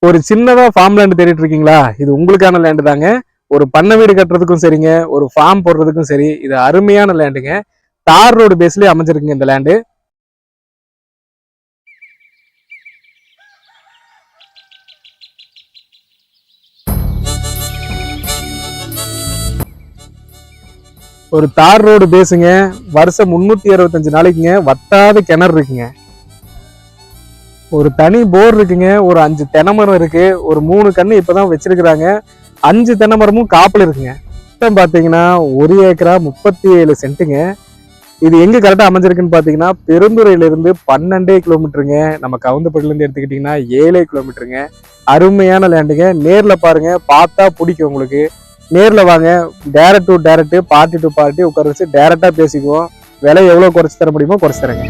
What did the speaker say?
ஒரு சின்னதா farm land தேடிட்டு இருக்கீங்களா? இது உங்களுக்கான லேண்டு தாங்க. ஒரு பண்ணை வீடு கட்டுறதுக்கும் சரிங்க, ஒரு ஃபார்ம் போடுறதுக்கும் சரி, இது அருமையான லேண்டுங்க. தார் ரோடு பேஸ்லயே அமைஞ்சிருக்குங்க இந்த லேண்டு. ஒரு தார் ரோடு பேசுங்க. வருஷம் 365 நாளைக்குங்க வத்தாத கிணறு இருக்குங்க. ஒரு தனி போர் இருக்குங்க. ஒரு 5 தென்னை மரம் இருக்கு. ஒரு 3 கண்ணு இப்பதான் வச்சிருக்கிறாங்க. 5 தென்னை மரமும் காப்புல இருக்குங்க. மொத்தம் பாத்தீங்கன்னா 1 ஏக்கரா 37 சென்ட்டுங்க. இது எங்க கரெக்டா அமைஞ்சிருக்குன்னு பாத்தீங்கன்னா பெருந்துறையில இருந்து 12 கிலோமீட்டருங்க. நம்ம கவுந்தப்பட்டில இருந்து எடுத்துக்கிட்டீங்கன்னா 7 கிலோமீட்டருங்க. அருமையான லேண்டுங்க. நேர்ல பாருங்க, பார்த்தா பிடிக்கும் உங்களுக்கு. நேர்ல வாங்க, direct to direct, party to party உட்கார வச்சு டைரக்டா பேசிக்குவோம். விலை எவ்வளவு குறைச்சு தர முடியுமோ குறைச்சு தரேங்க.